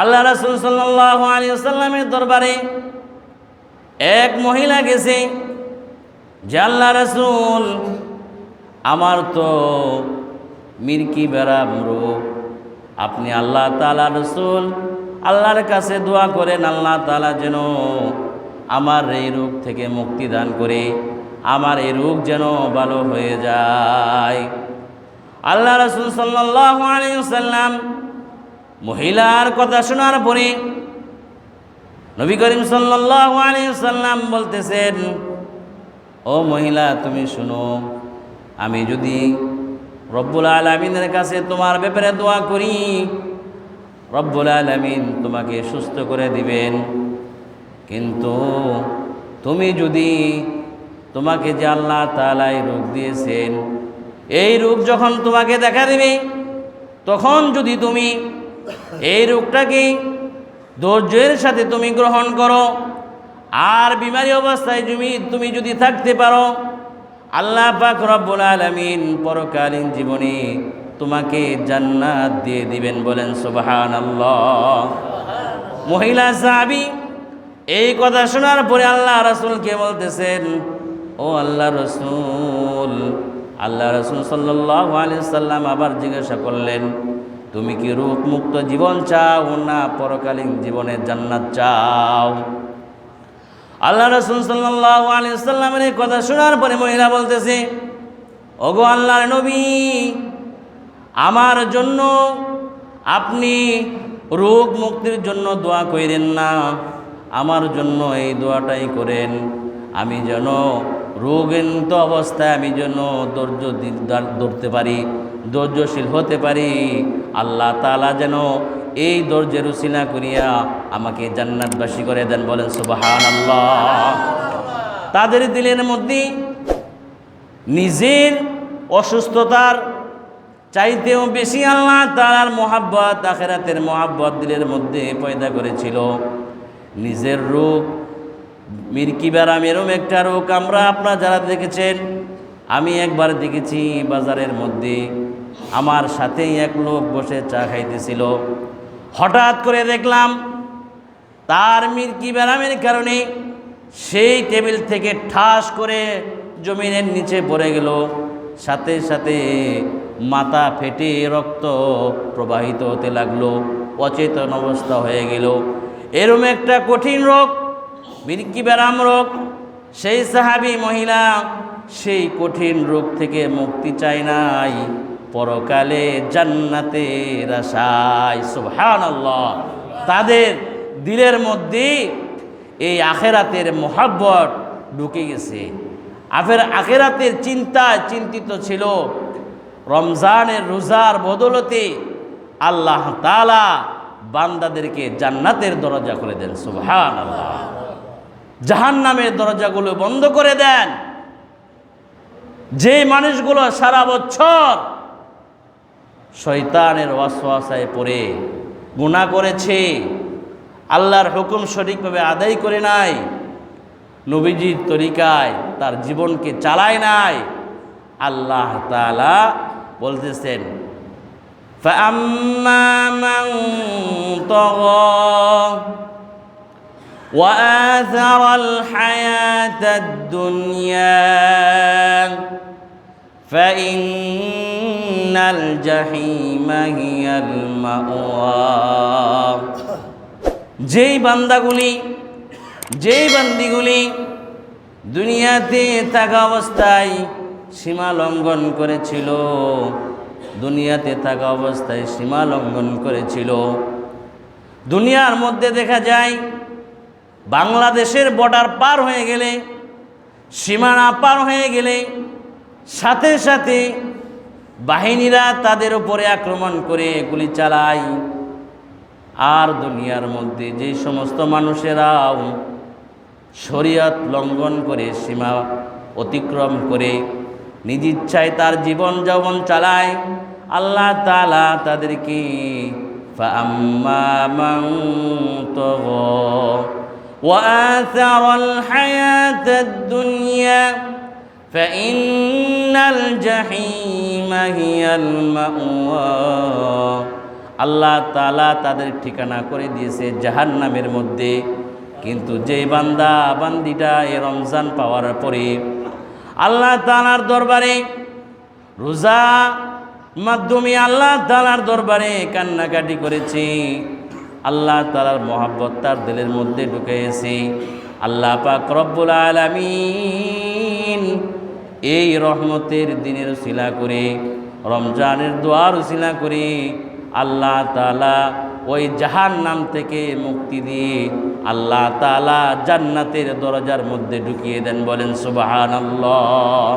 আল্লাহ রাসূল সাল্লাল্লাহু আলাইহি ওয়াসাল্লামের দরবারে এক মহিলা গেছে যে আল্লাহ রাসূল, আমার তো মির্কি বেরাম রোগ, আপনি আল্লাহ তাআলা রাসূল আল্লাহর কাছে দোয়া করেন আল্লাহ তাআলা যেন আমার এই রোগ থেকে মুক্তি দান করে, আমার এই রোগ যেন ভালো হয়ে যায়। আল্লাহ রাসূল সাল্লাল্লাহু আলাইহি ওয়াসাল্লাম মহিলার কথা শোনার পরে নবী করিম সাল্লাল্লাহু আলাইহি ওয়াসাল্লাম বলতেছেন, ও মহিলা তুমি শুনো, আমি যদি রব্বুল আলামিনের কাছে তোমার ব্যাপারে দোয়া করি, রব্বুল আলামিন তোমাকে সুস্থ করে দিবেন, কিন্তু তুমি যদি তোমাকে যে আল্লাহ তাআলা এই রোগ দিয়েছেন, এই রোগ যখন তোমাকে দেখা দিবে, তখন যদি তুমি এই রোগটাকে ধৈর্যের সাথে তুমি গ্রহণ করো, আর বিমারি অবস্থায় তুমি যদি থাকতে পারো, আল্লাহ পাক রব্বুল আলামিন পরকালীন জীবনে তোমাকে জান্নাত দিয়ে দিবেন। বলেন সুবহানাল্লাহ। মহিলা সাহাবী এই কথা শোনার পরে আল্লাহ রাসূলকে বলতেছেন, ও আল্লাহ রাসূল, আল্লাহ রাসূল সাল্লাল্লাহু আলাইহি ওয়াসাল্লাম আবার জিজ্ঞাসা করলেন, তুমি কি রোগ মুক্ত জীবন চাও না পরকালীন জীবনে জান্নাত চাও? আল্লাহ রাসূল সাল্লাল্লাহু আলাইহি ওয়াসাল্লামের এই কথা শোনার পরে মহিলা বলতেছে, ওগো আল্লাহর নবী, আমার জন্য আপনি রোগ মুক্তির জন্য দোয়া করেন না, আমার জন্য এই দোয়াটাই করেন, আমি যেন রোগেন্ত অবস্থায় আমি যেন ধৈর্য ধরতে পারি, ধৈর্যশীল হতে পারি, আল্লাহ তাআলা যেন এই ধৈর্যের উসিলা করিয়া আমাকে জান্নাতবাসী করে দেন। বলেন সুবহানাল্লাহ। তাদের দিলের মধ্যে নিজের অসুস্থতার চাইতেও বেশি আল্লাহ তাআলার মহাব্বত, আখিরাতের মহাব্বত দিলের মধ্যে পয়দা করেছিল। নিজের রোগ মির্কি ব্যারাম এরম একটা রোগ আমরা আপনারা যারা দেখেছেন, আমি একবার দেখেছি বাজারের মধ্যে আমার সাথেই এক লোক বসে চা খাইতেছিল, হঠাৎ করে দেখলাম তার মির্কি ব্যারামের কারণে সেই টেবিল থেকে ঠাস করে জমিনের নিচে পড়ে গেল, সাথে সাথে মাথা ফেটে রক্ত প্রবাহিত হতে লাগলো, অচেতন অবস্থা হয়ে গেল। এরম একটা কঠিন রোগ মির্কি ব্যারাম রোগ। সেই সাহাবী মহিলা সেই কঠিন রোগ থেকে মুক্তি চায় নাই, পরকালে জান্নাতের আশায়। সুবহানাল্লাহ। তাদের দিলের মধ্যে এই আখিরাতের মহব্বত ঢুকে গেছে, আখিরাতের চিন্তায় চিন্তিত ছিল। রমজানের রোজার বদলতে আল্লাহ তাআলা বান্দাদেরকে জান্নাতের দরজা করে দেন। সুবহানাল্লাহ। জাহান্নামের দরজাগুলো বন্ধ করে দেন। যে মানুষগুলো সারা বছর শয়তানের ওয়াসওয়াসায় পড়ে গুনাহ করেছে, আল্লাহর হুকুম সঠিকভাবে আদায় করে নাই, নবীজির তরিকায় তার জীবনকে চালায় নাই, আল্লাহ তাআলা বলতেছেন, ফাআম্মা মান তাগা ওয়া আথারাল হায়াতাদ দুনিয়া ফাইন্নাল জাহিমা হিয়াল মাওয়া। যেই বান্দিগুলি দুনিয়াতে থাকা অবস্থায় সীমা লঙ্ঘন করেছিল, দুনিয়াতে থাকা অবস্থায় সীমা লঙ্ঘন করেছিল। দুনিয়ার মধ্যে দেখা যায় বাংলাদেশের বর্ডার পার হয়ে গেলে, সীমানা পার হয়ে গেলে সাথে সাথে বাহিনীরা তাদের উপরে আক্রমণ করে গুলি চালায়। আর দুনিয়ার মধ্যে যে সমস্ত মানুষেরাও শরীয়ত লঙ্ঘন করে, সীমা অতিক্রম করে নিজ ইচ্ছায় তার জীবন যৌবন চালায়, আল্লাহ তাআলা তাদেরকে ফাআম্মা মান তাগা ওয়া আথারাল হায়াতাদ দুনিয়া ফাইন্নাল জাহিমা হিয়াল মাওয়া। আল্লাহ তাআলা তাদের ঠিকানা করে দিয়েছে জাহান্নামের মধ্যে। কিন্তু যেই বান্দা বান্দিটা এই রমজান পাওয়ার পরে আল্লাহ তাআলার দরবারে রোজা মাধ্যমে আল্লাহ তাআলার দরবারে কান্নাকাটি করেছে, আল্লাহ তাআলার মহব্বত তার দিলের মধ্যে ঢুকেছে, আল্লাহ পাক রব্বুল আলামিন এই রহমতের দিনের উসিলা করে, রমজানের দোয়ার উসিলা করে আল্লাহ তাআলা ওই জাহান্নাম থেকে মুক্তি দিয়ে আল্লাহ তাআলা জান্নাতের দরজার মধ্যে ঢুকিয়ে দেন। বলেন সুবহানাল্লাহ।